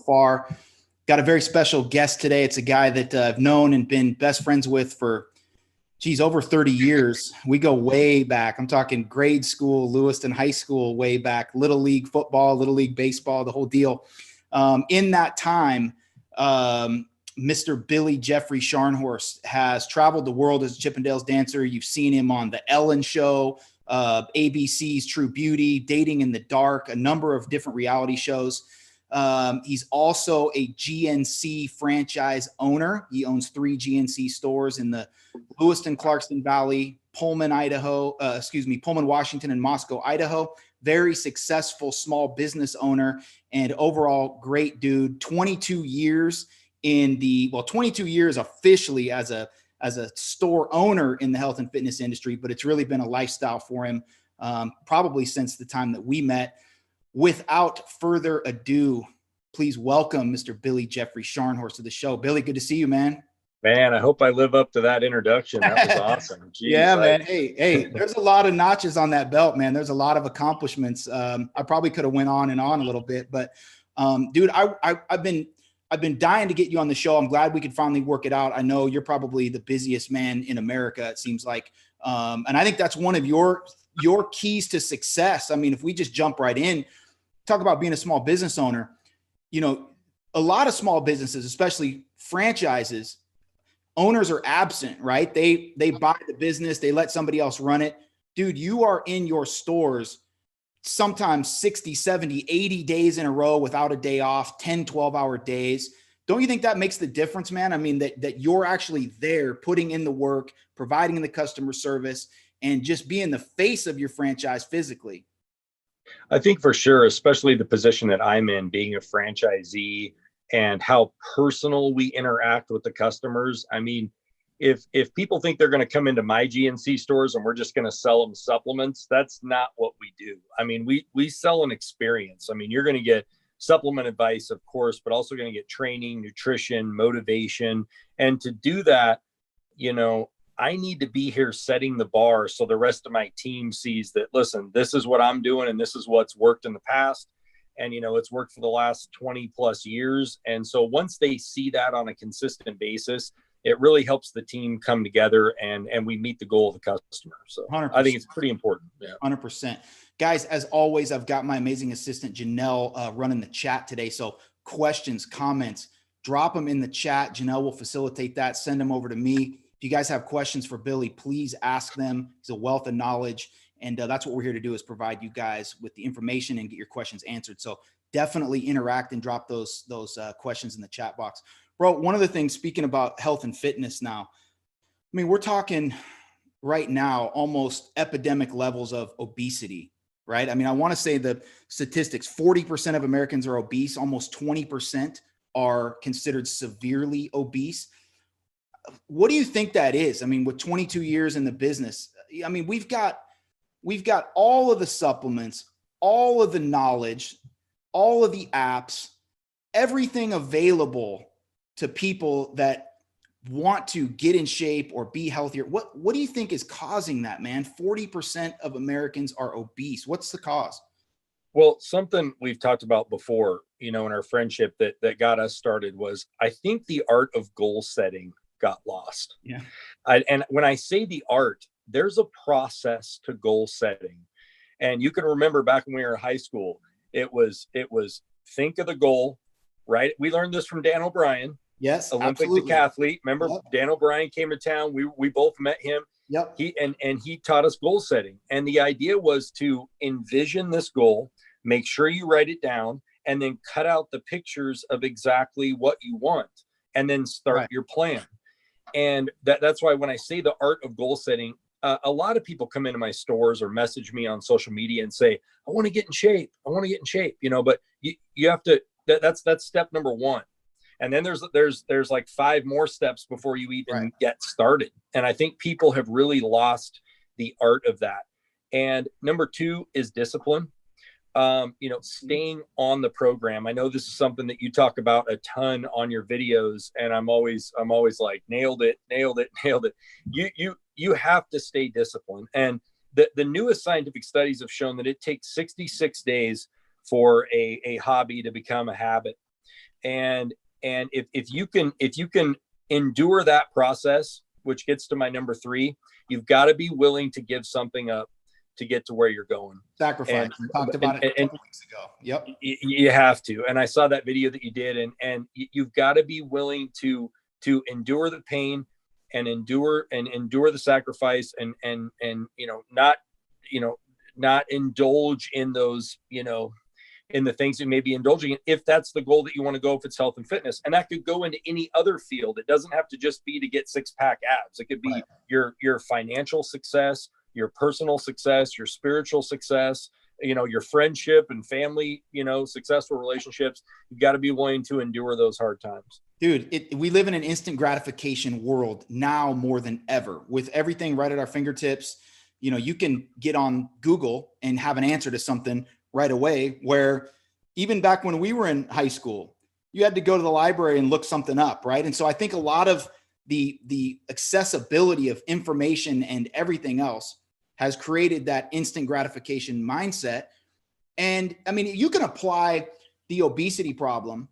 far. Got a very special guest today. It's a guy that I've known and been best friends with for, over 30 years. We go way back. I'm talking grade school, Lewiston High School, way back, Little League football, Little League baseball, the whole deal. In that time, Mr. Billy Jeffrey Scharnhorst has traveled the world as a Chippendales dancer. You've seen him on the Ellen Show, ABC's True Beauty, Dating in the Dark, a number of different reality shows. He's also a GNC franchise owner. He owns 3 GNC stores in the Lewiston, Clarkston Valley, Pullman, Washington, and Moscow, Idaho. Very successful small business owner and overall great dude. 22 years 22 years officially as a store owner in the health and fitness industry, but it's really been a lifestyle for him, probably since the time that we met. Without further ado, please welcome Mr. Billy Jeffrey Scharnhorst to the show. Billy, good to see you, man. Man, I hope I live up to that introduction. That was awesome. Jeez, yeah, man. Hey, there's a lot of notches on that belt, man. There's a lot of accomplishments. I probably could have went on and on a little bit, but dude, I've been dying to get you on the show. I'm glad we could finally work it out. I know you're probably the busiest man in America, it seems like. And I think that's one of your keys to success. I mean, if we just jump right in, talk about being a small business owner, a lot of small businesses, especially franchises, owners are absent, right? They buy the business, they let somebody else run it. Dude, you are in your stores sometimes 60, 70, 80 days in a row without a day off, 10, 12-hour days. Don't you think that makes the difference, man? I mean, that you're actually there putting in the work, providing the customer service, and just being the face of your franchise physically. I think for sure, especially the position that I'm in, being a franchisee and how personal we interact with the customers. I mean, if people think they're going to come into my GNC stores and we're just going to sell them supplements, that's not what we do. I mean, we sell an experience. I mean, you're going to get supplement advice, of course, but also going to get training, nutrition, motivation. And to do that, I need to be here setting the bar so the rest of my team sees that, listen, this is what I'm doing and this is what's worked in the past. And, it's worked for the last 20 plus years. And so once they see that on a consistent basis, it really helps the team come together and we meet the goal of the customer. So 100%. I think it's pretty important. Yeah. 100%. Guys, as always, I've got my amazing assistant, Janelle, running the chat today. So questions, comments, drop them in the chat. Janelle will facilitate that. Send them over to me. If you guys have questions for Billy, please ask them. He's a wealth of knowledge. And that's what we're here to do, is provide you guys with the information and get your questions answered. So definitely interact and drop those questions in the chat box. Bro, one of the things, speaking about health and fitness now, I mean, we're talking right now almost epidemic levels of obesity, right? I mean, I want to say the statistics, 40% of Americans are obese. Almost 20% are considered severely obese. What do you think that is? I mean, with 22 years in the business, I mean, we've got all of the supplements, all of the knowledge, all of the apps, everything available to people that want to get in shape or be healthier. What do you think is causing that, man? 40% of Americans are obese. What's the cause? Well, something we've talked about before, in our friendship that got us started was, I think the art of goal setting got lost. Yeah. And when I say the art, there's a process to goal setting. And you can remember back when we were in high school, it was think of the goal, right? We learned this from Dan O'Brien. Yes, Olympic absolutely. decathlete. Remember, yep. Dan O'Brien came to town. We both met him. Yep. He taught us goal setting. And the idea was to envision this goal, make sure you write it down, and then cut out the pictures of exactly what you want, and then start your plan. And that's why when I say the art of goal setting, a lot of people come into my stores or message me on social media and say, I want to get in shape. I want to get in shape, but you have to, that's step number one. And then there's like 5 more steps before you even get started. And I think people have really lost the art of that. And number 2 is discipline. Staying on the program. I know this is something that you talk about a ton on your videos, and I'm always like, nailed it. You have to stay disciplined. And the newest scientific studies have shown that it takes 66 days for a hobby to become a habit. And if you can endure that process, which gets to my number 3, you've got to be willing to give something up to get to where you're going. Sacrifice. We talked about it a couple weeks ago. Yep. You have to. And I saw that video that you did, and you've got to be willing to endure the pain and endure the sacrifice, and not indulge in those, in the things you may be indulging in, if that's the goal that you want to go, if it's health and fitness. And that could go into any other field. It doesn't have to just be to get 6-pack abs. It could be your financial success, your personal success, your spiritual success, your friendship and family, successful relationships. You've got to be willing to endure those hard times. Dude, we live in an instant gratification world now more than ever, with everything right at our fingertips. You can get on Google and have an answer to something right away, where even back when we were in high school, you had to go to the library and look something up, right? And so I think a lot of the accessibility of information and everything else has created that instant gratification mindset. And I mean, you can apply the obesity problem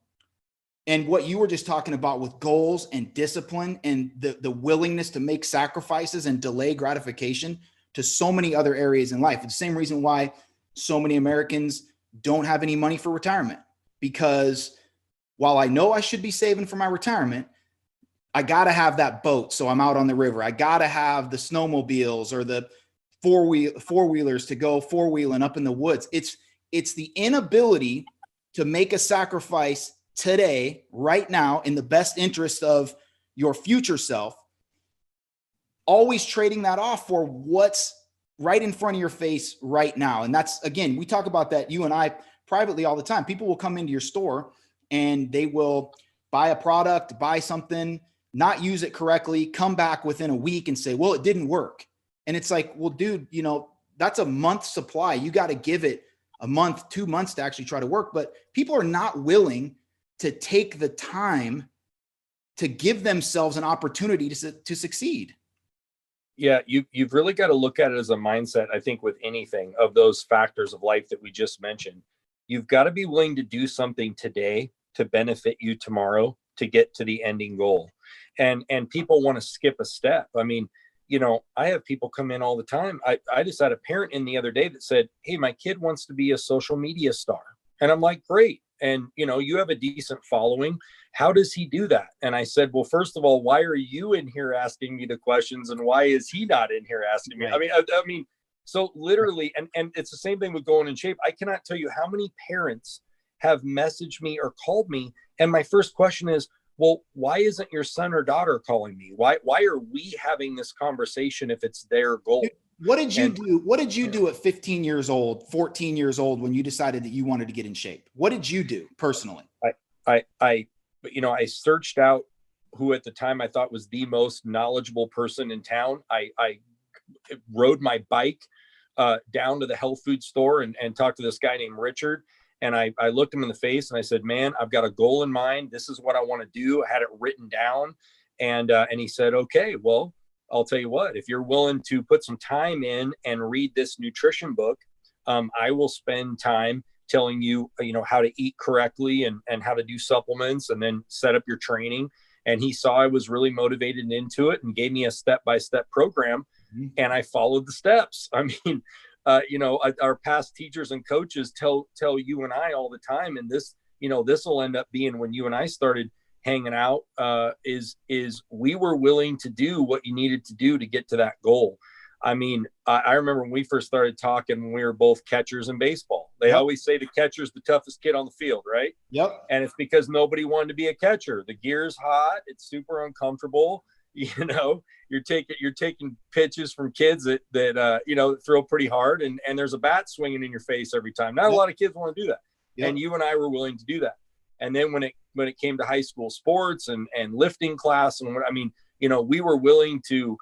and what you were just talking about with goals and discipline and the willingness to make sacrifices and delay gratification to so many other areas in life. It's the same reason why so many Americans don't have any money for retirement, because while I know I should be saving for my retirement, I got to have that boat. So I'm out on the river. I got to have the snowmobiles or the four-wheelers to go four-wheeling up in the woods. It's the inability to make a sacrifice today, right now, in the best interest of your future self, always trading that off for what's right in front of your face right now. And that's, again, we talk about that, you and I, privately all the time. People will come into your store and they will buy a product, buy something, not use it correctly, come back within a week and say, well, it didn't work. And it's like, well, dude, that's a month's supply. You got to give it a month, 2 months to actually try to work. But people are not willing to take the time to give themselves an opportunity to succeed. Yeah, you've really got to look at it as a mindset. I think with anything of those factors of life that we just mentioned, you've got to be willing to do something today to benefit you tomorrow to get to the ending goal. And people want to skip a step. I mean, I have people come in all the time. I just had a parent in the other day that said, hey, my kid wants to be a social media star. And I'm like, great. And, you have a decent following. How does he do that? And I said, well, first of all, why are you in here asking me the questions? And why is he not in here asking me? Right. I mean, so literally, and it's the same thing with going in shape. I cannot tell you how many parents have messaged me or called me. And my first question is, well, why isn't your son or daughter calling me? Why are we having this conversation if it's their goal? What did you do? What did you do at 15 years old, 14 years old, when you decided that you wanted to get in shape? What did you do personally? I searched out who at the time I thought was the most knowledgeable person in town. I rode my bike down to the health food store and talked to this guy named Richard. And I looked him in the face and I said, man, I've got a goal in mind. This is what I want to do. I had it written down. And he said, okay, well, I'll tell you what, if you're willing to put some time in and read this nutrition book, I will spend time telling you, how to eat correctly and how to do supplements and then set up your training. And he saw I was really motivated and into it and gave me a step-by-step program. Mm-hmm. And I followed the steps. I mean, our past teachers and coaches tell you and I all the time, and this will end up being when you and I started hanging out, is we were willing to do what you needed to do to get to that goal. I mean, I remember when we first started talking, when we were both catchers in baseball. They always say the catcher's the toughest kid on the field, right? Yep. And it's because nobody wanted to be a catcher. The gear's hot. It's super uncomfortable. You're taking pitches from kids that throw pretty hard, and there's a bat swinging in your face every time. Not a lot of kids want to do that. Yep. And you and I were willing to do that. And then when it came to high school sports and lifting class, and we were willing to,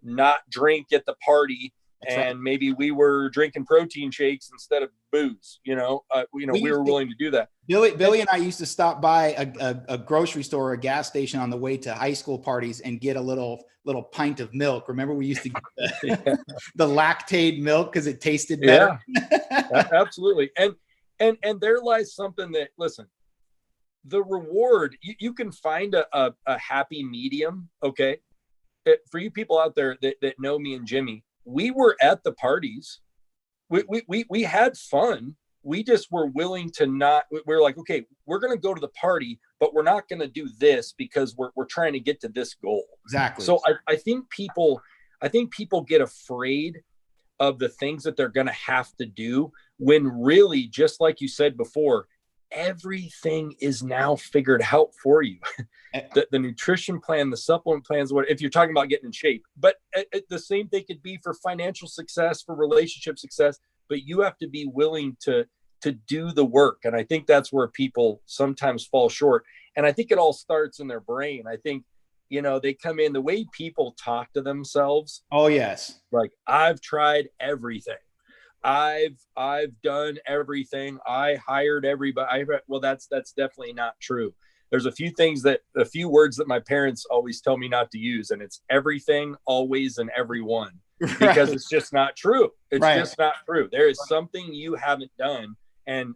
not drink at the party. That's and right. Maybe we were drinking protein shakes instead of booze, we were willing to do that. Billy and I used to stop by a grocery store or a gas station on the way to high school parties and get a little pint of milk. Remember, we used to get the lactate milk because it tasted better. Yeah, absolutely. And there lies something that, listen, the reward, you can find a happy medium. Okay. For you people out there that know me and Jimmy, we were at the parties. We had fun. We just were willing to not, we're like, okay, we're going to go to the party, but we're not going to do this because we're trying to get to this goal. Exactly. So I think people get afraid of the things that they're going to have to do, when really, just like you said before, everything is now figured out for you. The nutrition plan, the supplement plans, if you're talking about getting in shape, but the same thing could be for financial success, for relationship success, but you have to be willing to do the work. And I think that's where people sometimes fall short. And I think it all starts in their brain. I think, they come in, the way people talk to themselves. Oh, yes. Like, I've tried everything. I've done everything. I hired everybody. Well, that's definitely not true. There's a few words that my parents always tell me not to use. And it's everything, always, and everyone, because it's just not true. It's just not true. There is something you haven't done. And,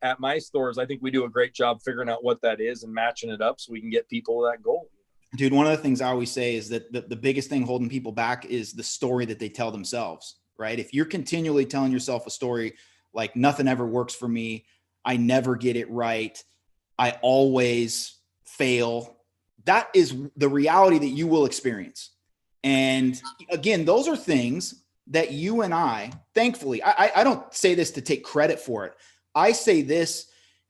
at my stores, I think we do a great job figuring out what that is and matching it up so we can get people to that goal. Dude, one of the things I always say is that the biggest thing holding people back is the story that they tell themselves, right? If you're continually telling yourself a story like, nothing ever works for me, I never get it right, I always fail, that is the reality that you will experience. And again, those are things that you and I, thankfully, I don't say this to take credit for it. I say this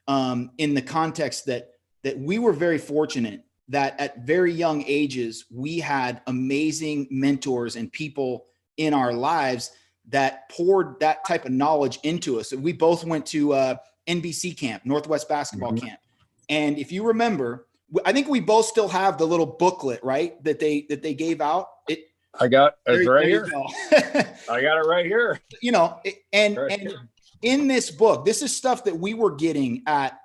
in the context that we were very fortunate that at very young ages, we had amazing mentors and people in our lives that poured that type of knowledge into us. We both went to NBC camp, Northwest Basketball Camp. And if you remember, I think we both still have the little booklet, right? That they gave out. I got it right here. I got it right here. And in this book, this is stuff that we were getting at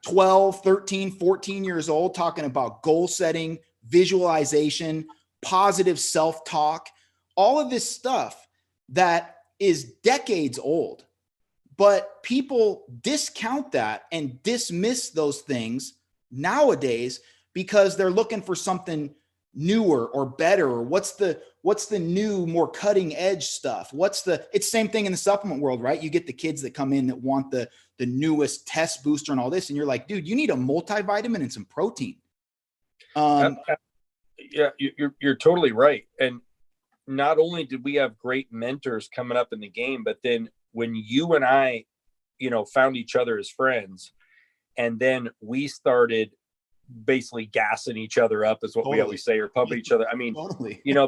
12, 13, 14 years old, talking about goal setting, visualization, positive self-talk, all of this stuff that is decades old. But people discount that and dismiss those things nowadays because they're looking for something newer or better, or what's the new, more cutting edge stuff? It's the same thing in the supplement world, right? You get the kids that come in that want the newest test booster and all this. And you're like, dude, you need a multivitamin and some protein. Yeah, you're totally right. And not only did we have great mentors coming up in the game, but then when you and I, found each other as friends, and then we started basically gassing each other up, is what we always say, or pumping each other. I mean,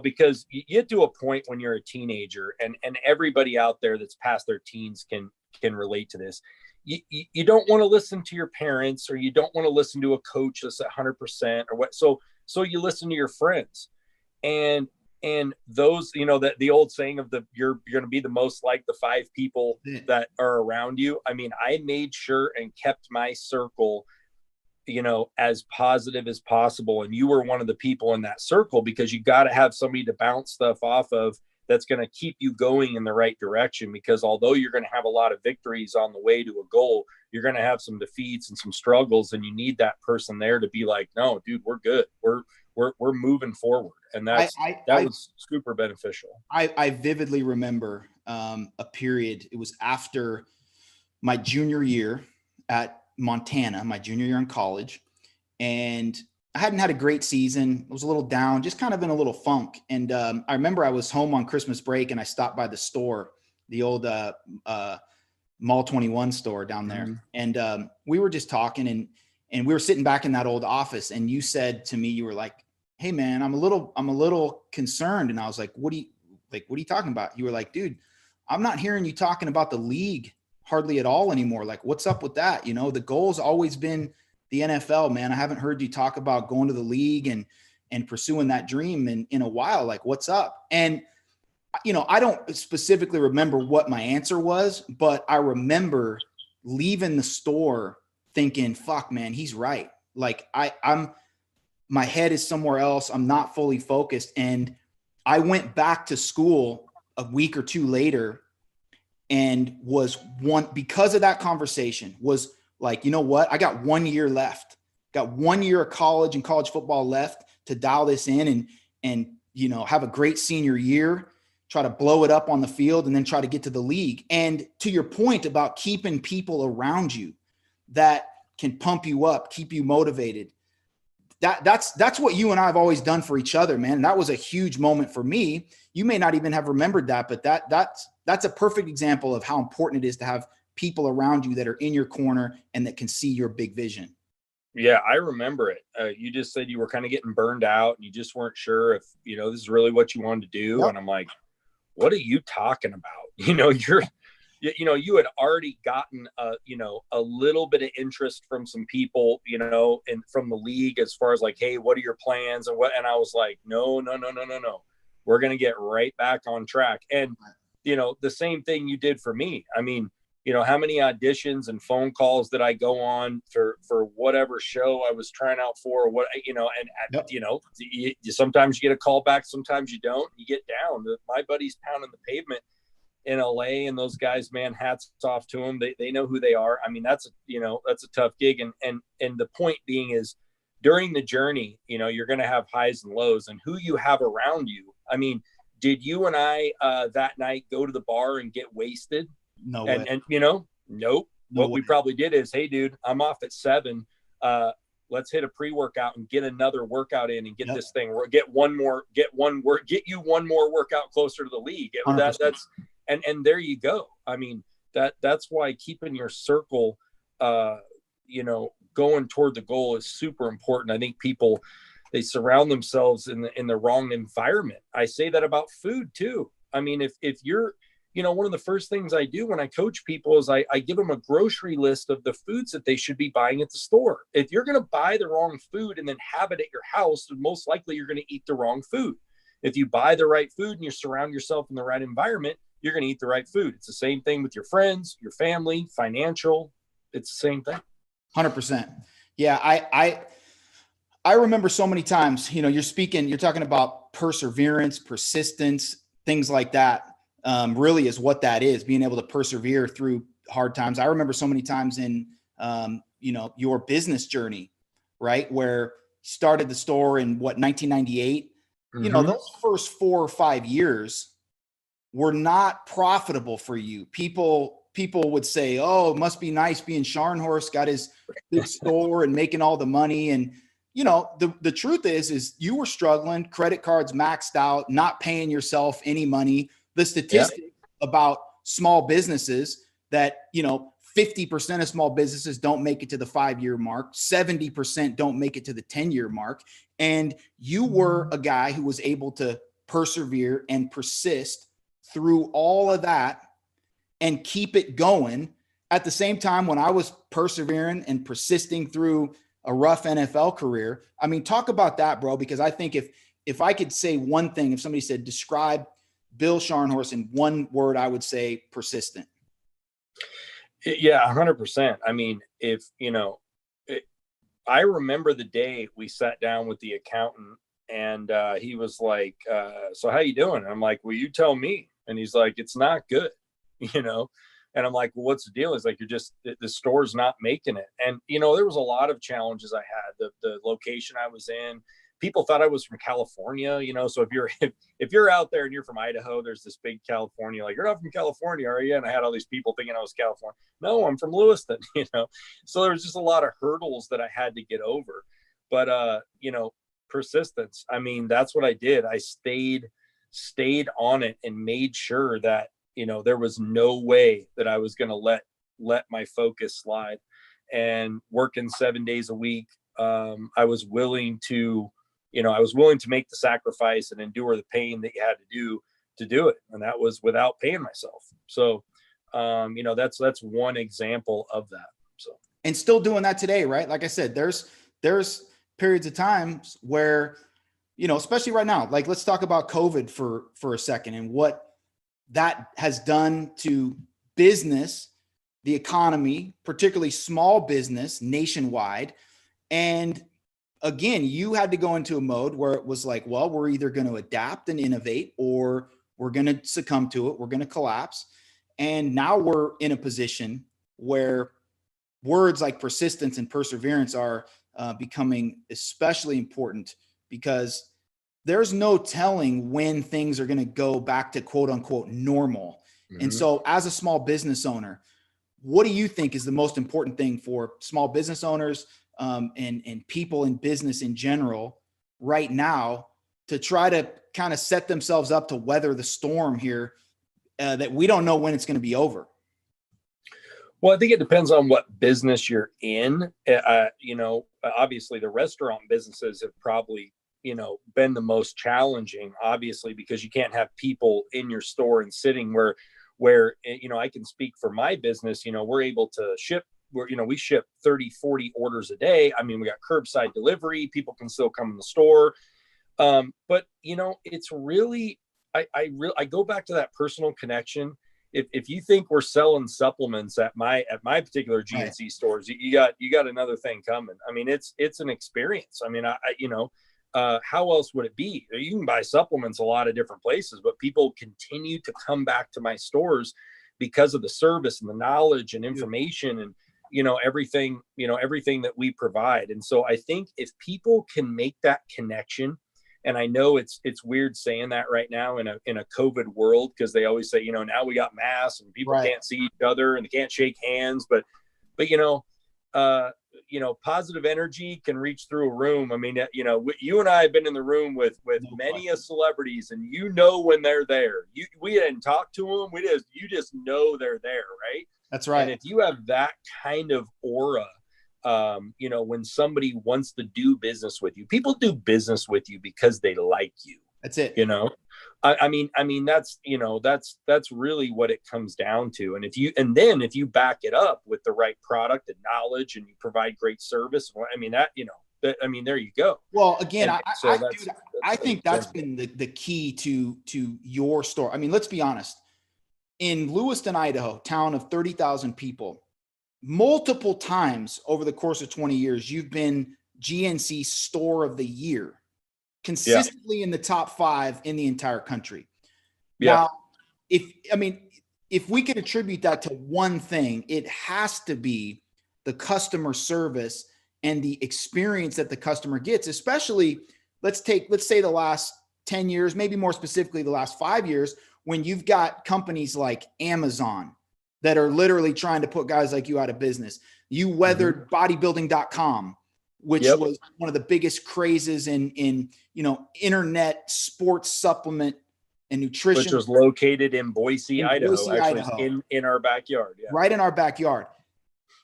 because you get to a point when you're a teenager, and everybody out there that's past their teens can relate to this. You don't want to listen to your parents, or you don't want to listen to a coach that's 100% or what. So you listen to your friends, and those, that the old saying of you're going to be the most like the 5 people that are around you. I mean, I made sure and kept my circle, as positive as possible. And you were one of the people in that circle, because you got to have somebody to bounce stuff off of that's going to keep you going in the right direction. Because although you're going to have a lot of victories on the way to a goal, you're going to have some defeats and some struggles, and you need that person there to be like, no, dude, we're good. We're moving forward. And that was super beneficial. I vividly remember a period. It was after my junior year at Montana, my junior year in college. And I hadn't had a great season. I was a little down, just kind of in a little funk. And I remember I was home on Christmas break, and I stopped by the store, the old Mall 21 store down there. Mm-hmm. And we were just talking, and we were sitting back in that old office. And you said to me, you were like, hey man, I'm a little concerned. And I was like, what are you talking about? You were like, dude, I'm not hearing you talking about the league hardly at all anymore. Like, what's up with that? The goal's always been the NFL, man. I haven't heard you talk about going to the league and pursuing that dream in a while. Like, what's up? And, I don't specifically remember what my answer was, but I remember leaving the store thinking, fuck, man, he's right. Like my head is somewhere else. I'm not fully focused. And I went back to school a week or two later and because of that conversation, was like, you know what? I got 1 year left, got 1 year of college and college football left to dial this in and, you know, have a great senior year, try to blow it up on the field, and then try to get to the league. And to your point about keeping people around you that can pump you up, keep you motivated, that's what you and I have always done for each other, man. And that was a huge moment for me. You may not even have remembered that, but that's a perfect example of how important it is to have people around you that are in your corner and that can see your big vision. Yeah, I remember it. You just said you were kind of getting burned out and you just weren't sure if, you know, this is really what you wanted to do. Yep. And I'm like, what are you talking about? You know, you had already gotten, you know, a little bit of interest from some people, you know, and from the league as far as like, hey, what are your plans and what? And I was like, no. We're going to get right back on track. And, you know, the same thing you did for me. I mean, you know, how many auditions and phone calls did I go on for whatever show I was trying out for, or what, you know, and, yep. You know, sometimes you get a call back, sometimes you don't, you get down. My buddy's pounding the pavement in LA, and those guys, man, hats off to them. They know who they are. I mean, that's a tough gig. And the point being is, during the journey, you know, you're going to have highs and lows, and who you have around you. I mean, did you and I that night go to the bar and get wasted? No way. And you know, nope. No what way. We probably did is, hey, dude, I'm off at 7. Let's hit a pre-workout and get another workout in and get this thing. Get you one more workout closer to the league. That's there you go. I mean, that's why keeping your circle, you know, going toward the goal is super important. I think people, they surround themselves in the wrong environment. I say that about food too. I mean, if you're, you know, one of the first things I do when I coach people is I give them a grocery list of the foods that they should be buying at the store. If you're going to buy the wrong food and then have it at your house, then most likely you're going to eat the wrong food. If you buy the right food and you surround yourself in the right environment, you're going to eat the right food. It's the same thing with your friends, your family, financial. It's the same thing. 100%. Yeah. I remember so many times, you know, you're talking about perseverance, persistence, things like that. Really is what that is, being able to persevere through hard times. I remember so many times in, you know, your business journey, right? Where you started the store in 1998, mm-hmm. You know, those first 4 or 5 years were not profitable for you. People would say, oh, it must be nice being Scharnhorst, got his big store and making all the money. And, you know, the truth is you were struggling, credit cards maxed out, not paying yourself any money. The statistic about small businesses that, you know, 50% of small businesses don't make it to the 5-year mark, 70% don't make it to the 10-year mark. And you were a guy who was able to persevere and persist through all of that and keep it going. At the same time, when I was persevering and persisting through a rough NFL career, I mean, talk about that, bro, because I think if I could say one thing, if somebody said, describe Bill Scharnhorst in one word, I would say persistent. Yeah, 100%. I mean, if, you know, I remember the day we sat down with the accountant and he was like, so how you doing? And I'm like, well, you tell me. And he's like, it's not good, you know? And I'm like, well, what's the deal? He's like, the store's not making it. And, you know, there was a lot of challenges I had. The location I was in, people thought I was from California, you know? So if you're out there and you're from Idaho, there's this big California, like, you're not from California, are you? And I had all these people thinking I was California. No, I'm from Lewiston, you know? So there was just a lot of hurdles that I had to get over. But, you know, persistence. I mean, that's what I did. I stayed on it and made sure that, you know, there was no way that I was going to let my focus slide. And working 7 days a week, I was willing to make the sacrifice and endure the pain that you had to do it. And that was without paying myself. So, you know, that's one example of that. So, and still doing that today, right? Like I said, there's periods of times where, you know, especially right now, like, let's talk about COVID for a second and what that has done to business, the economy, particularly small business nationwide. And again, you had to go into a mode where it was like, well, we're either going to adapt and innovate or we're going to succumb to it. We're going to collapse. And now we're in a position where words like persistence and perseverance are becoming especially important, because there's no telling when things are going to go back to quote unquote normal. Mm-hmm. And so as a small business owner, what do you think is the most important thing for small business owners and people in business in general right now to try to kind of set themselves up to weather the storm here that we don't know when it's going to be over? Well, I think it depends on what business you're in. Obviously the restaurant businesses have probably, been the most challenging, obviously, because you can't have people in your store and sitting where, I can speak for my business, we're able to ship, we ship 30, 40 orders a day. I mean, we got curbside delivery, people can still come in the store. But it's really, I go back to that personal connection. If you think we're selling supplements at my particular GNC stores, you got another thing coming. I mean, it's an experience. I mean, how else would it be? You can buy supplements a lot of different places, but people continue to come back to my stores because of the service and the knowledge and information and, everything that we provide. And so I think if people can make that connection, and I know it's weird saying that right now in a COVID world, because they always say, now we got masks and people can't see each other and they can't shake hands, but positive energy can reach through a room. I mean, you and I have been in the room with many celebrities, and when they're there. We didn't talk to them. You just know they're there, right? That's right. And if you have that kind of aura, when somebody wants to do business with you, people do business with you because they like you. That's it. I mean, that's really what it comes down to. And if you back it up with the right product and knowledge and you provide great service, there you go. Well, again, I think that's been the key to your store. I mean, let's be honest. In Lewiston, Idaho, town of 30,000 people, multiple times over the course of 20 years, you've been GNC Store of the Year, consistently in the top 5 in the entire country. Yeah. Now, if we could attribute that to one thing, it has to be the customer service and the experience that the customer gets, especially let's say the last 10 years, maybe more specifically the last 5 years, when you've got companies like Amazon that are literally trying to put guys like you out of business. You weathered bodybuilding.com, which was one of the biggest crazes in internet sports supplement and nutrition. Which was located in Boise, Idaho. In our backyard. Yeah. Right in our backyard.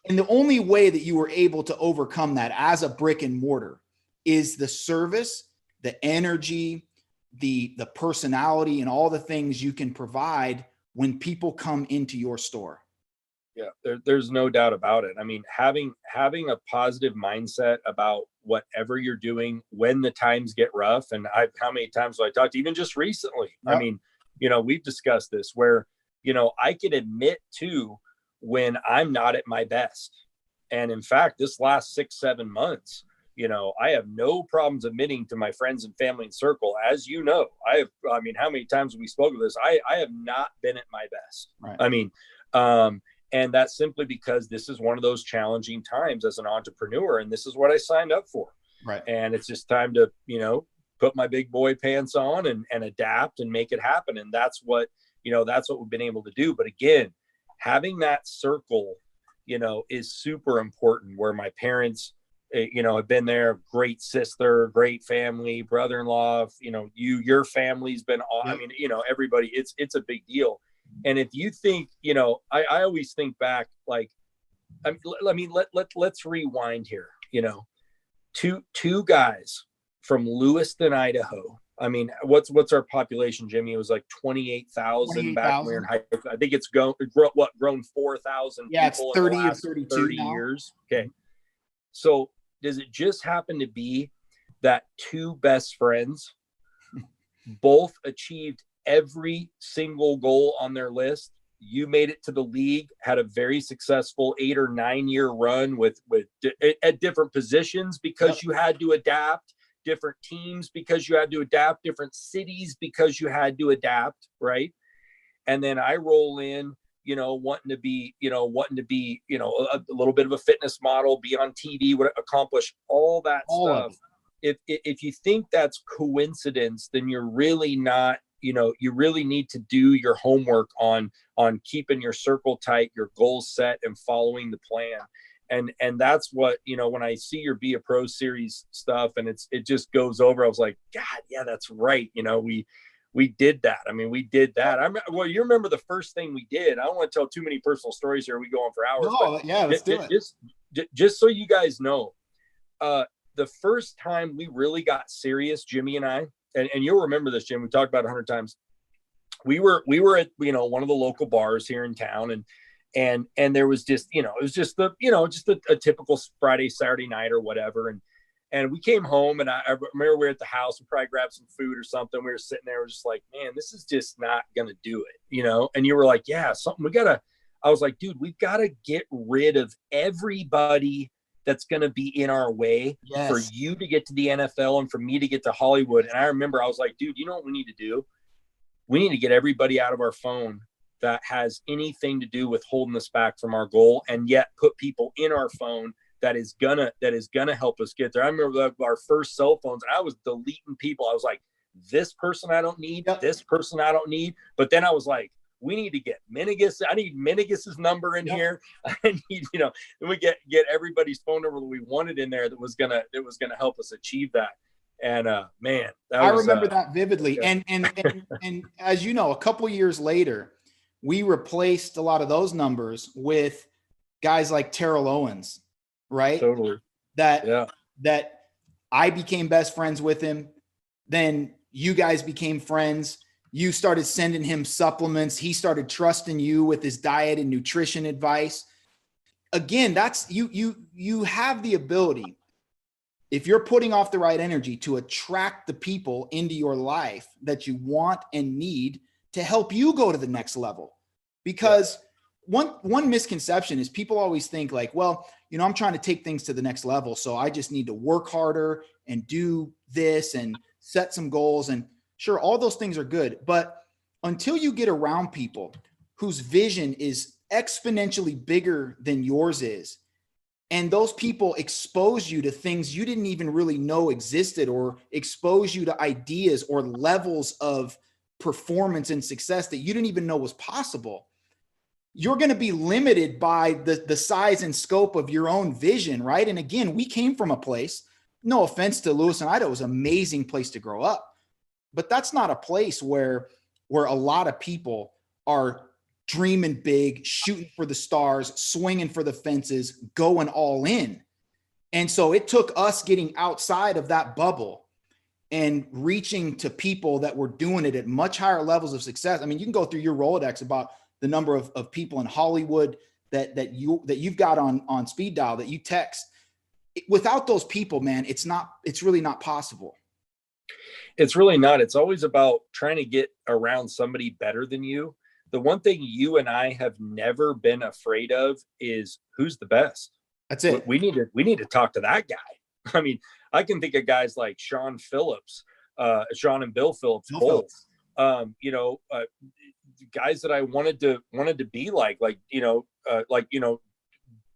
And the only way that you were able to overcome that as a brick and mortar is the service, the energy, the personality, and all the things you can provide when people come into your store. Yeah, there's no doubt about it. I mean, having a positive mindset about whatever you're doing when the times get rough. And how many times have I talked, even just recently? Yep. I mean, we've discussed this where, I can admit to when I'm not at my best. And in fact, this last 6-7 months, I have no problems admitting to my friends and family and circle, as how many times have we spoke of this? I have not been at my best. Right. I mean, and that's simply because this is one of those challenging times as an entrepreneur, and this is what I signed up for. Right. And it's just time to, put my big boy pants on and adapt and make it happen. And that's what we've been able to do. But again, having that circle, is super important, where my parents, have been there, great sister, great family, brother-in-law, your family's been, everybody, it's a big deal. And if you think, I always think back, like, let's rewind here, two guys from Lewiston, Idaho. I mean, what's our population, Jimmy? It was like 28,000 back when we were in high school. I think it's grown 4,000 people it's 30 in the last or 32 30 now. years. Okay. So does it just happen to be that two best friends both achieved every single goal on their list? You made it to the league, had a very successful 8 or 9 year run at different positions because you had to adapt, different teams because you had to adapt, different cities because you had to adapt, right? And then I roll in wanting to be, a little bit of a fitness model, be on TV, accomplish all that All of stuff. If you think that's coincidence, then you're really not, you really need to do your homework on keeping your circle tight, your goals set, and following the plan. And that's what, when I see your Be a Pro series stuff and it just goes over, I was like, God, yeah, that's right. We did that. I mean, we did that. Well, you remember the first thing we did. I don't want to tell too many personal stories here. We go on for hours. No, yeah, let's do it. Just so you guys know, the first time we really got serious, Jimmy and I, and you'll remember this, Jim, we talked about it 100 times. We were at, one of the local bars here in town, and there was just, it was just a typical Friday, Saturday night or whatever. And we came home, and I remember we were at the house. We probably grabbed some food or something. We were sitting there. We're just like, man, this is just not going to do it, And you were like, yeah, I was like, dude, we've got to get rid of everybody that's going to be in our way for you to get to the NFL and for me to get to Hollywood. And I remember I was like, dude, you know what we need to do? We need to get everybody out of our phone that has anything to do with holding us back from our goal, and yet put people in our phone that is gonna help us get there. I remember our first cell phones, and I was deleting people. I was like, this person I don't need, this person I don't need. But then I was like, we need to get Minigus. I need Minigus's number in here. I need, and we get everybody's phone number that we wanted in there that was gonna help us achieve that. And man, I remember that vividly. Yeah. And as you know, a couple years later, we replaced a lot of those numbers with guys like Terrell Owens, right? Totally. That I became best friends with him. Then you guys became friends. You started sending him supplements. He started trusting you with his diet and nutrition advice. Again, that's you have the ability, if you're putting off the right energy, to attract the people into your life that you want and need to help you go to the next level. Because one misconception is people always think like, well, I'm trying to take things to the next level, so I just need to work harder and do this and set some goals. And sure, all those things are good, but until you get around people whose vision is exponentially bigger than yours is, and those people expose you to things you didn't even really know existed, or expose you to ideas or levels of performance and success that you didn't even know was possible, you're going to be limited by the size and scope of your own vision, right? And again, we came from a place, no offense to Lewis and Idaho, it was an amazing place to grow up, but that's not a place where a lot of people are dreaming big, shooting for the stars, swinging for the fences, going all in. And so it took us getting outside of that bubble and reaching to people that were doing it at much higher levels of success. I mean, you can go through your Rolodex about the number of people in Hollywood that you've got on speed dial that you text. Without those people, man, it's really not possible. It's really not. It's always about trying to get around somebody better than you. The one thing you and I have never been afraid of is who's the best. That's it. We need to talk to that guy. I mean, I can think of guys like Sean and Bill Phillips, both. Guys that I wanted to be like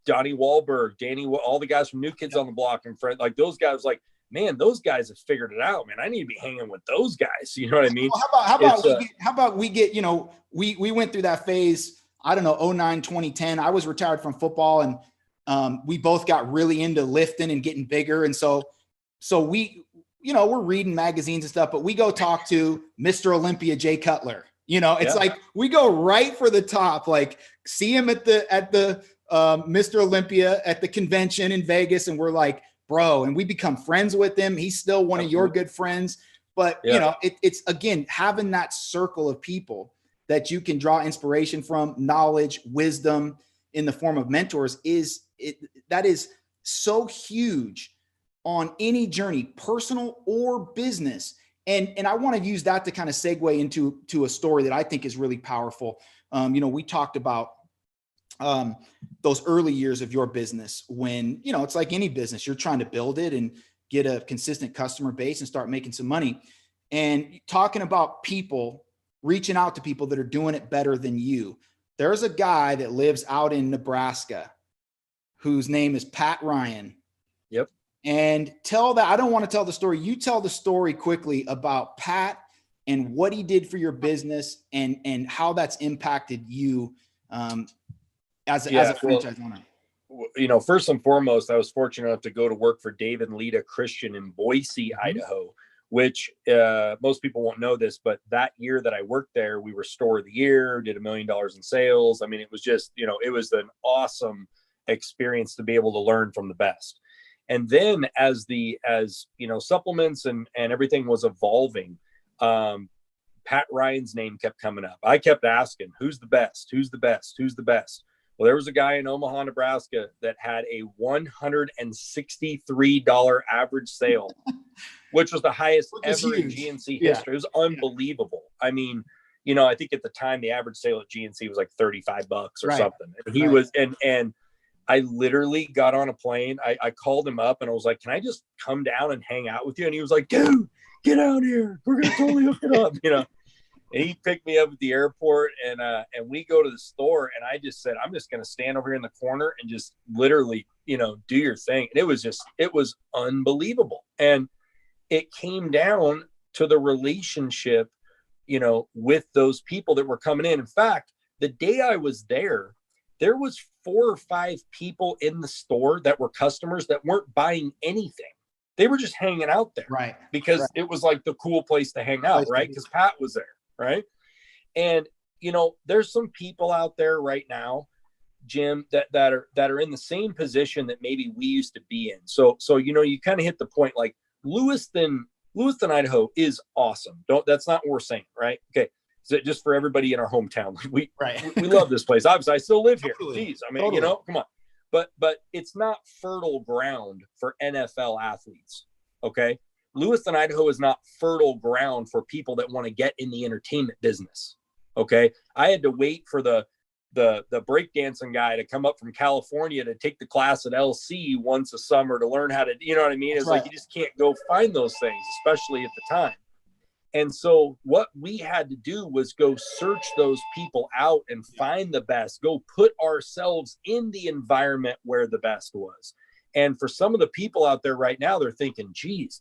Donnie Wahlberg, Danny, all the guys from New Kids on the Block, and Fred, like those guys, like, man, those guys have figured it out, man. I need to be hanging with those guys. You know what I mean? How about we get, we went through that phase, I don't know, 09, 2010. I was retired from football, and we both got really into lifting and getting bigger. And so we, we're reading magazines and stuff, but we go talk to Mr. Olympia, Jay Cutler. It's like we go right for the top, like see him at the Mr. Olympia at the convention in Vegas. And we're like, bro, and we become friends with him. He's still one of your good friends. But, it's again, having that circle of people that you can draw inspiration from, knowledge, wisdom in the form of mentors that is so huge on any journey, personal or business. And I want to use that to kind of segue into a story that I think is really powerful. We talked about those early years of your business when, it's like any business, you're trying to build it and get a consistent customer base and start making some money. And talking about people, reaching out to people that are doing it better than you. there's a guy that lives out in Nebraska whose name is Pat Ryan. Yep. And I don't want to tell the story. You tell the story quickly about Pat and what he did for your business and how that's impacted you as a franchise owner. First and foremost, I was fortunate enough to go to work for Dave and Lita Christian in Boise, Idaho, which most people won't know this, but that year that I worked there, we were store of the year, did $1 million in sales. I mean, it was just, it was an awesome experience to be able to learn from the best. And then as supplements and everything was evolving, Pat Ryan's name kept coming up. I kept asking, who's the best? Who's the best? Who's the best? Well, there was a guy in Omaha, Nebraska that had a $163 average sale, which was the highest ever in GNC history. It was unbelievable. I mean, I think at the time the average sale at GNC was like $35 or something. And he was, and I literally got on a plane. I called him up and I was like, can I just come down and hang out with you? And he was like, dude, get out here. We're going to totally hook it up, And he picked me up at the airport and we go to the store and I just said, I'm just going to stand over here in the corner and just literally, do your thing. And it was unbelievable. And it came down to the relationship, with those people that were coming in. In fact, the day I was there was 4 or 5 people in the store that were customers that weren't buying anything. They were just hanging out there. Right. Because it was like the cool place to hang out, right? Because Pat was there. Right. And, there's some people out there right now, Jim, that are in the same position that maybe we used to be in. So, you kind of hit the point, like Lewiston, Idaho is awesome. That's not what we're saying. Right. Okay. So just for everybody in our hometown, we love this place. Obviously I still live here. Jeez. I mean, come on, but it's not fertile ground for NFL athletes. Okay. Lewiston, Idaho is not fertile ground for people that want to get in the entertainment business. Okay. I had to wait for the breakdancing guy to come up from California to take the class at LC once a summer to learn how to, you know what I mean? It's like, you just can't go find those things, especially at the time. And so what we had to do was go search those people out and find the best, go put ourselves in the environment where the best was. And for some of the people out there right now, they're thinking, geez,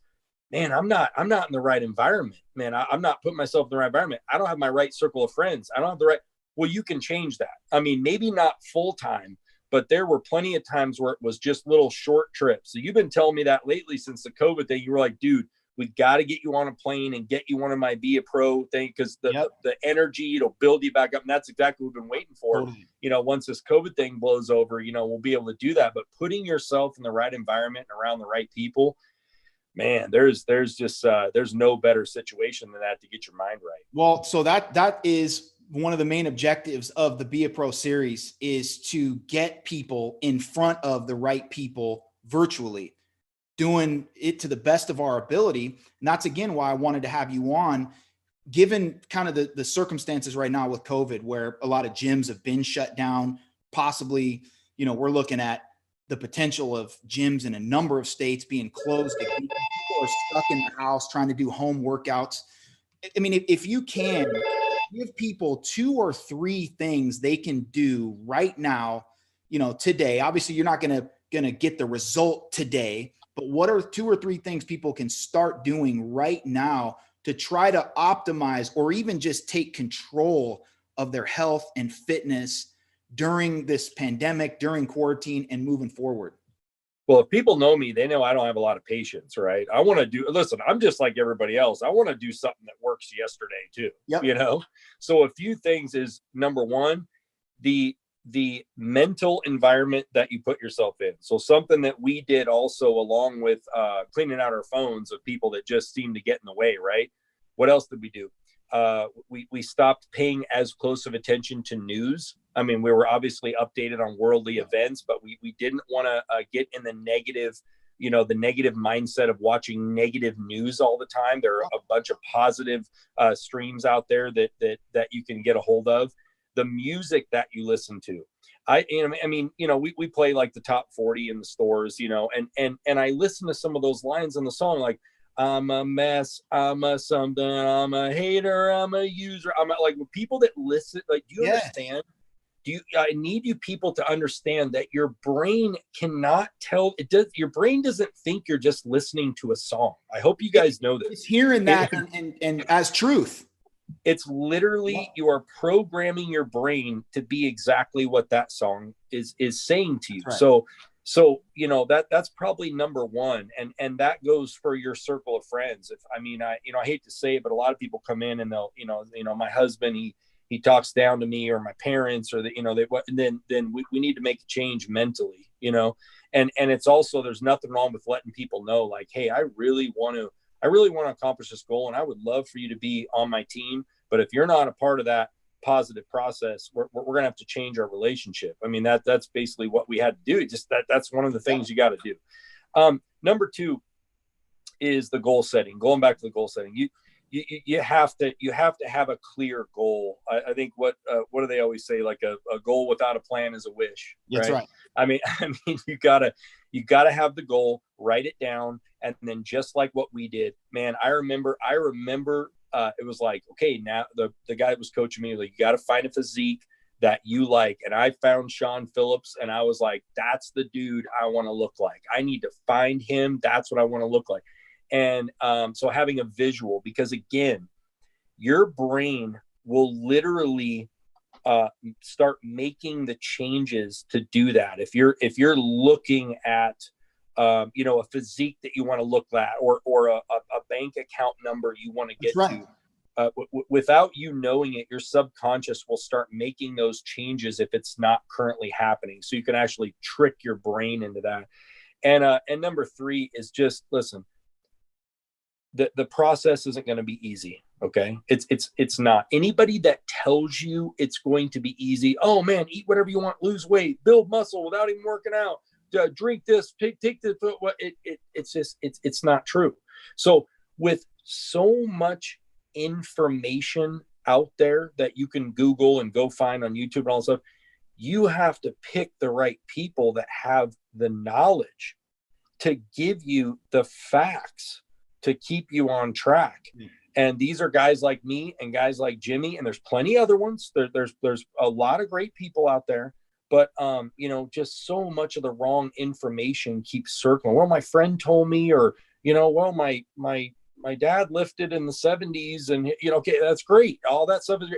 man, I'm not in the right environment, man. I'm not putting myself in the right environment. I don't have my right circle of friends. I don't have the right. Well, you can change that. I mean, maybe not full time, but there were plenty of times where it was just little short trips. So you've been telling me that lately since the COVID thing. You were like, dude, we got to get you on a plane and get you one of my Be a Pro thing, because the energy, it'll build you back up. And that's exactly what we've been waiting for. Totally. Once this COVID thing blows over, we'll be able to do that. But putting yourself in the right environment and around the right people, man, there's no better situation than that to get your mind right. Well, so that is one of the main objectives of the Be a Pro series, is to get people in front of the right people virtually, doing it to the best of our ability. And that's again why I wanted to have you on, given kind of the circumstances right now with COVID, where a lot of gyms have been shut down. Possibly, we're looking at the potential of gyms in a number of states being closed again. People are stuck in the house trying to do home workouts. I mean, if you can give people 2 or 3 things they can do right now, today, obviously you're not going to get the result today, but what are 2 or 3 things people can start doing right now to try to optimize or even just take control of their health and fitness during this pandemic, during quarantine, and moving forward? Well, if people know me, they know I don't have a lot of patience, right? Listen, I'm just like everybody else. I want to do something that works yesterday too, So a few things is, number one, the mental environment that you put yourself in. So something that we did also, along with cleaning out our phones of people that just seem to get in the way, right? What else did we do? We stopped paying as close of attention to news. I mean, we were obviously updated on worldly events, but we didn't want to get in the negative, the negative mindset of watching negative news all the time. There are a bunch of positive streams out there that you can get a hold of. The music that you listen to. We play like the top 40 in the stores, and I listen to some of those lines in the song, like, I'm a mess, I'm a something, I'm a hater, I'm a user. I'm like, people that listen, like, do you understand I need you people to understand that your brain cannot tell it does. Your brain doesn't think you're just listening to a song. I hope you guys know this. It's hearing that and as truth. It's literally, you are programming your brain to be exactly what that song is saying to you. Right. So, you know, that's probably number one. And that goes for your circle of friends. I hate to say it, but a lot of people come in and they'll, my husband, he talks down to me, or my parents, or then we need to make a change mentally, and it's also, there's nothing wrong with letting people know, like, hey, I really want to accomplish this goal, and I would love for you to be on my team. But if you're not a part of that positive process, we're going to have to change our relationship. I mean, that's basically what we had to do. Just that's one of the things you got to do. Number two is the goal setting. Going back to the goal setting, you have to have a clear goal. I think what do they always say? Like a goal without a plan is a wish. That's right. I mean, you gotta have the goal, write it down. And then just like what we did, man, I remember it was like, okay, now the guy that was coaching me, like, you got to find a physique that you like. And I found Sean Phillips, and I was like, that's the dude I want to look like. I need to find him. That's what I want to look like. And so having a visual, because again, your brain will literally start making the changes to do that. If you're looking at a physique that you want to look at, or a bank account number you want to get to, without you knowing it, your subconscious will start making those changes if it's not currently happening. So you can actually trick your brain into that. And number three is just listen. The process isn't going to be easy. Okay. It's not. Anybody that tells you it's going to be easy, oh man, eat whatever you want, lose weight, build muscle without even working out, drink this, take this, it's not true. So with so much information out there that you can Google and go find on YouTube and all that stuff, you have to pick the right people that have the knowledge to give you the facts to keep you on track. And these are guys like me and guys like Jimmy, and there's plenty other ones. There's a lot of great people out there, but just so much of the wrong information keeps circling. Well, my friend told me, or well, my dad lifted in the 70s, and okay, that's great. All that stuff is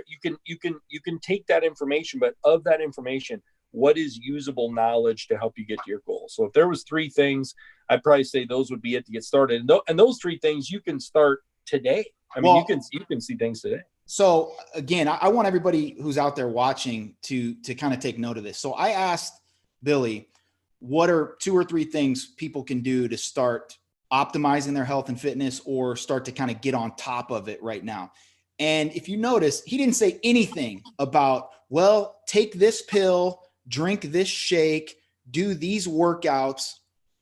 you can take that information, but of that information, what is usable knowledge to help you get to your goal? So if there was three things, I'd probably say those would be it to get started. And those three things you can start today. I mean, you can see things today. So again, I want everybody who's out there watching to kind of take note of this. So I asked Billy, what are 2 or 3 things people can do to start optimizing their health and fitness, or start to kind of get on top of it right now? And if you notice, he didn't say anything about, well, take this pill, drink this shake, do these workouts.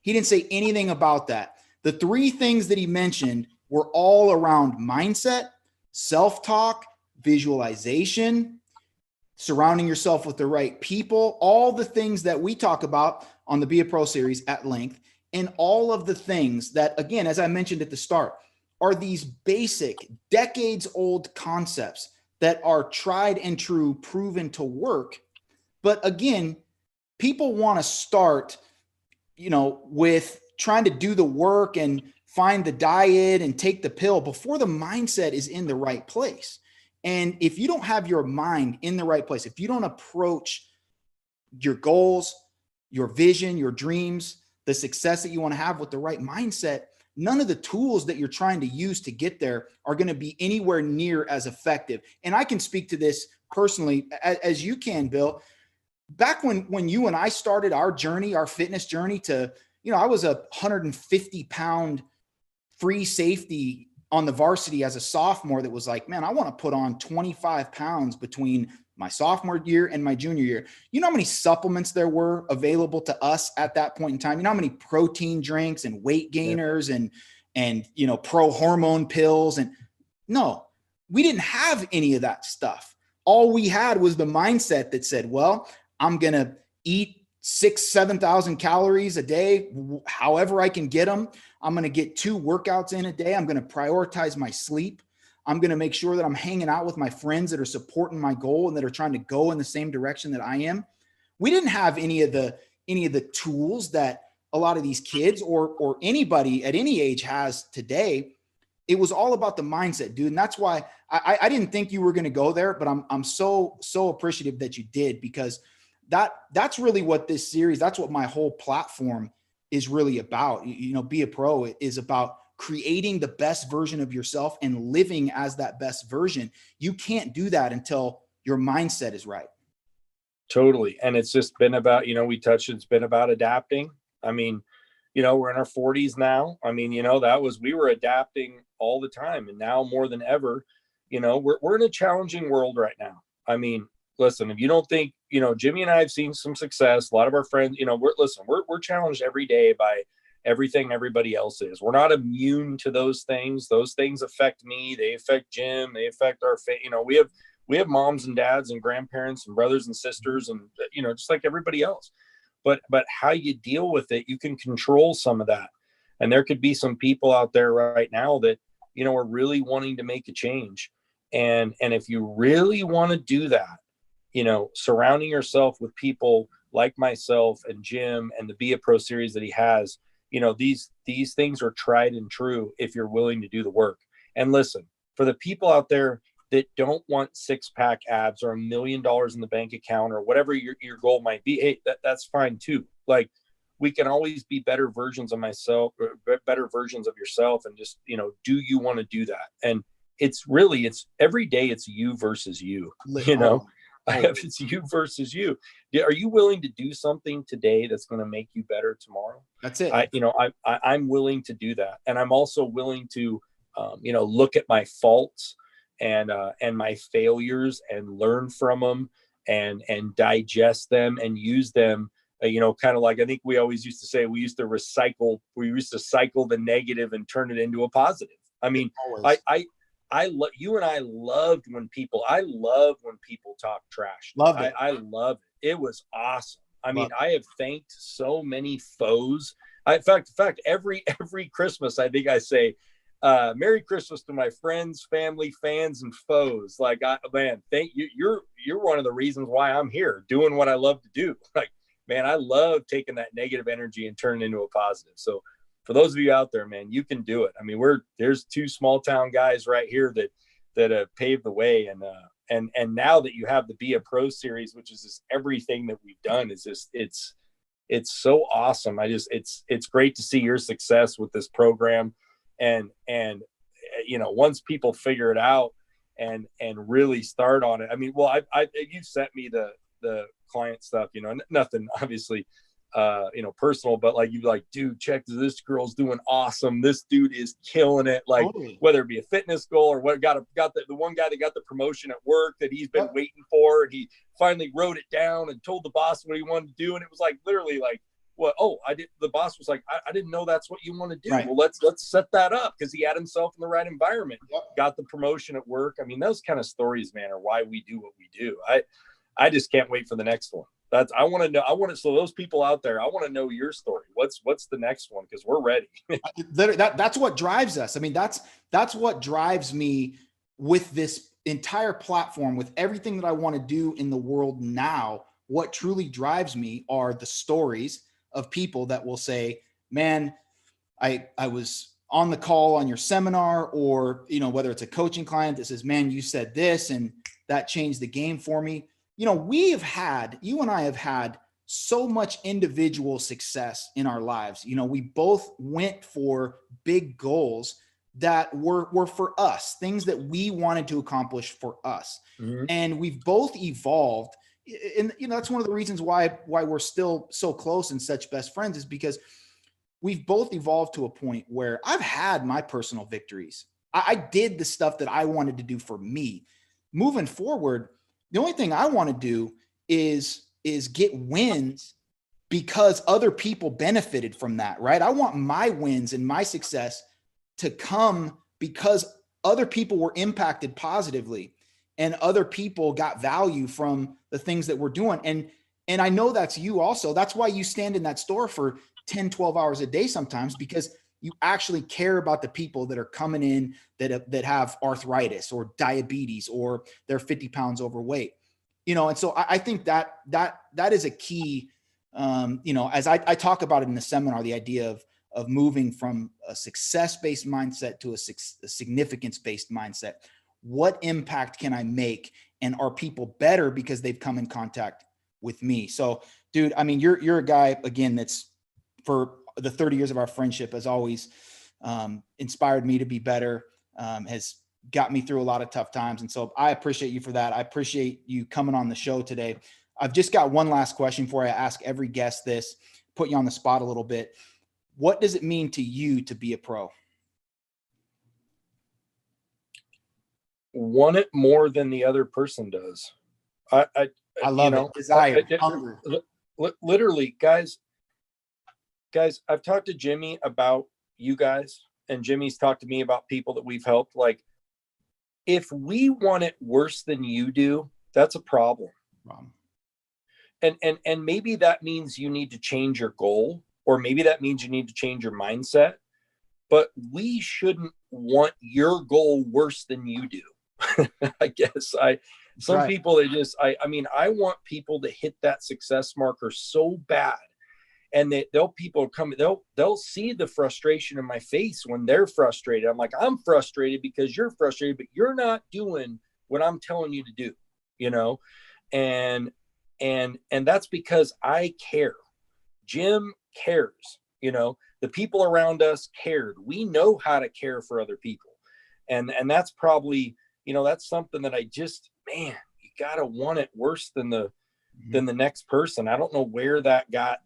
He didn't say anything about that. The 3 things that he mentioned were all around mindset, self-talk, visualization, surrounding yourself with the right people, all the things that we talk about on the Be a Pro series at length, and all of the things that, again, as I mentioned at the start, are these basic, decades-old concepts that are tried and true, proven to work. But again, people want to start, with trying to do the work and find the diet and take the pill before the mindset is in the right place. And if you don't have your mind in the right place, if you don't approach your goals, your vision, your dreams, the success that you want to have with the right mindset, none of the tools that you're trying to use to get there are going to be anywhere near as effective. And I can speak to this personally as you can, Bill. Back when you and I started our journey, our fitness journey to, I was a 150-pound free safety on the varsity as a sophomore that was like, man, I want to put on 25 pounds between my sophomore year and my junior year. You know how many supplements there were available to us at that point in time? You know how many protein drinks and weight gainers and pro hormone pills? And no, we didn't have any of that stuff. All we had was the mindset that said, well, I'm going to eat 7,000 calories a day, however I can get them. I'm going to get 2 workouts in a day. I'm going to prioritize my sleep. I'm going to make sure that I'm hanging out with my friends that are supporting my goal and that are trying to go in the same direction that I am. We didn't have any of the tools that a lot of these kids or anybody at any age has today. It was all about the mindset, dude. And that's why I didn't think you were going to go there, but I'm so appreciative that you did, because that's really what this series, that's what my whole platform is really about. You know, Be a Pro is about creating the best version of yourself and living as that best version. You can't do that until your mindset is right. Totally. And it's just been about, it's been about adapting. I mean, we're in our 40s now. I mean, we were adapting all the time. And now more than ever, we're in a challenging world right now. I mean, listen, if you don't think, Jimmy and I have seen some success, a lot of our friends, we're challenged every day by everything everybody else is. We're not immune to those things. Those things affect me. They affect Jim. They affect our, we have moms and dads and grandparents and brothers and sisters and, just like everybody else. But how you deal with it, you can control some of that. And there could be some people out there right now that, are really wanting to make a change. And if you really want to do that, surrounding yourself with people like myself and Jim and the Be a Pro series that he has, these things are tried and true if you're willing to do the work. And listen, for the people out there that don't want 6-pack abs or $1 million in the bank account or whatever your goal might be, hey, that's fine too. Like, we can always be better versions of myself, or better versions of yourself. And just, do you want to do that? And it's every day it's you versus you, it's you versus you. Are you willing to do something today that's going to make you better tomorrow? That's it. I'm willing to do that. And I'm also willing to, look at my faults and my failures and learn from them and digest them and use them, kind of like, I think we always used to say, we used to cycle the negative and turn it into a positive. I mean, you and I loved when people talk trash. Loved it. I loved it. It was awesome. I mean, I have thanked so many foes. In fact, every Christmas, I think I say, Merry Christmas to my friends, family, fans, and foes. Like, thank you. You're one of the reasons why I'm here doing what I love to do. Like, man, I love taking that negative energy and turning it into a positive. So for those of you out there, man, you can do it. I mean, there's 2 small town guys right here that have paved the way. And now that you have the Be a Pro series, which is just everything that we've done, is just, it's so awesome. It's great to see your success with this program. And once people figure it out and really start on it, I mean, well, you sent me the client stuff, nothing obviously, personal, but like, dude, check this girl's doing awesome. This dude is killing it. Like, totally. Whether it be a fitness goal or what, got the one guy that got the promotion at work that he's been waiting for. And he finally wrote it down and told the boss what he wanted to do. And it was like, literally like, the boss was like, I didn't know that's what you want to do. Right. Well, let's set that up, because he had himself in the right environment, got the promotion at work. I mean, those kind of stories, man, are why we do what we do. I just can't wait for the next one. I want to know. So those people out there, I want to know your story. What's the next one? Because we're ready. That's what drives us. I mean, that's what drives me with this entire platform, with everything that I want to do in the world now. What truly drives me are the stories of people that will say, man, I was on the call on your seminar, or, whether it's a coaching client that says, man, you said this and that changed the game for me. You and I have had so much individual success in our lives. We both went for big goals that were for us, things that we wanted to accomplish for us. Mm-hmm. And we've both evolved. And, that's one of the reasons why we're still so close and such best friends, is because we've both evolved to a point where I've had my personal victories. I did the stuff that I wanted to do for me. Moving forward, the only thing I want to do is get wins because other people benefited from that, right? I want my wins and my success to come because other people were impacted positively and other people got value from the things that we're doing. And I know that's you also. That's why you stand in that store for 10, 12 hours a day sometimes, because you actually care about the people that are coming in that have arthritis or diabetes, or they're 50 pounds overweight, and so I think that is a key, as I talk about it in the seminar, the idea of moving from a success-based mindset to a significance-based mindset. What impact can I make? And are people better because they've come in contact with me? So, dude, I mean, you're a guy, again, that's, for the 30 years of our friendship, has always inspired me to be better, has got me through a lot of tough times. And so I appreciate you for that. I appreciate you coming on the show today. I've just got one last question for you. I ask every guest this, put you on the spot a little bit. What does it mean to you to be a pro? Want it more than the other person does. I love it. Desire, hunger. Literally, guys, I've talked to Jimmy about you guys, and Jimmy's talked to me about people that we've helped. Like, if we want it worse than you do, that's a problem. And maybe that means you need to change your goal, or maybe that means you need to change your mindset, but we shouldn't want your goal worse than you do. I guess some people, they just, I mean, I want people to hit that success marker so bad, and they'll see the frustration in my face when they're frustrated. I'm like, I'm frustrated because you're frustrated, but you're not doing what I'm telling you to do, and that's because I care. Jim cares, the people around us cared. We know how to care for other people. And that's probably, that's something that I just, man, you got to want it worse than the next person. I don't know where that got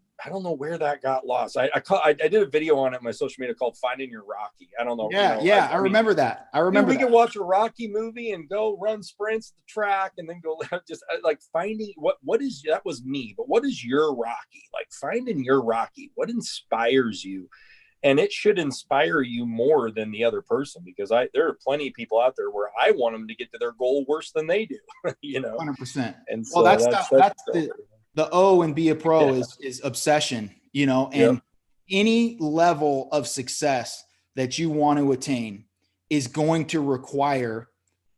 lost. I did a video on it on my social media called Finding Your Rocky. I don't know. Yeah. I remember that. We can watch a Rocky movie and go run sprints at the track and then go just like finding what is, that was me, but what is your Rocky? Like finding your Rocky, what inspires you? And it should inspire you more than the other person, because there are plenty of people out there where I want them to get to their goal worse than they do, 100%. And so that's the O and be a pro is obsession, and any level of success that you want to attain is going to require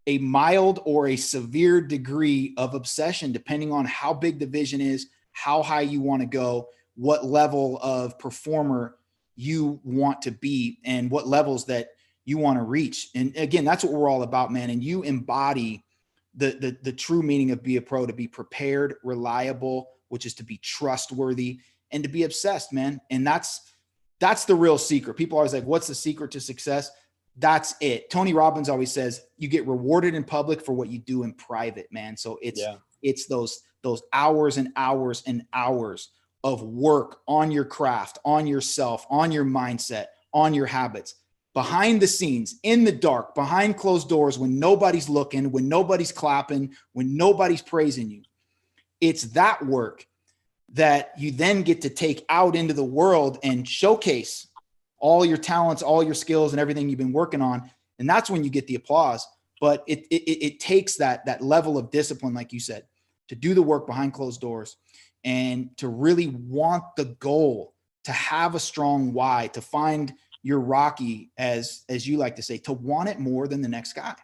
a mild or a severe degree of obsession, depending on how big the vision is, how high you want to go, what level of performer you want to be, and what levels that you want to reach. And again, that's what we're all about, man. And you embody the true meaning of be a pro: to be prepared, reliable, which is to be trustworthy, and to be obsessed, man. And that's the real secret. People are always like, what's the secret to success? That's it. Tony Robbins always says you get rewarded in public for what you do in private, man. So it's those hours and hours and hours of work on your craft, on yourself, on your mindset, on your habits, behind the scenes, in the dark, behind closed doors, when nobody's looking, when nobody's clapping, when nobody's praising you. It's that work that you then get to take out into the world and showcase all your talents, all your skills, and everything you've been working on. And that's when you get the applause. But it takes that level of discipline, like you said, to do the work behind closed doors, and to really want the goal, to have a strong why, to find your Rocky, as you like to say, to want it more than the next guy.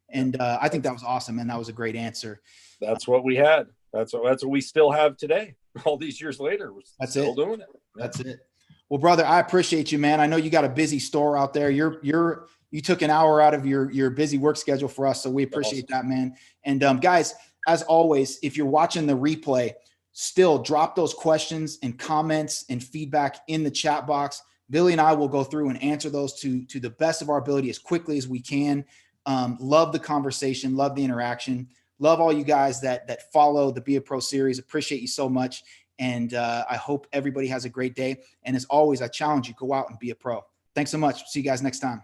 And I think that was awesome, and that was a great answer. That's what we had. That's what we still have today. All these years later, we're still doing it. That's it. Well, brother, I appreciate you, man. I know you got a busy store out there. You took an hour out of your busy work schedule for us, so we appreciate that, man. And guys, as always, if you're watching the replay, still drop those questions and comments and feedback in the chat box. Billy and I will go through and answer those to the best of our ability as quickly as we can. Love the conversation, love the interaction, love all you guys that follow the Be a Pro series. Appreciate you so much. And I hope everybody has a great day. And as always, I challenge you, go out and be a pro. Thanks so much. See you guys next time.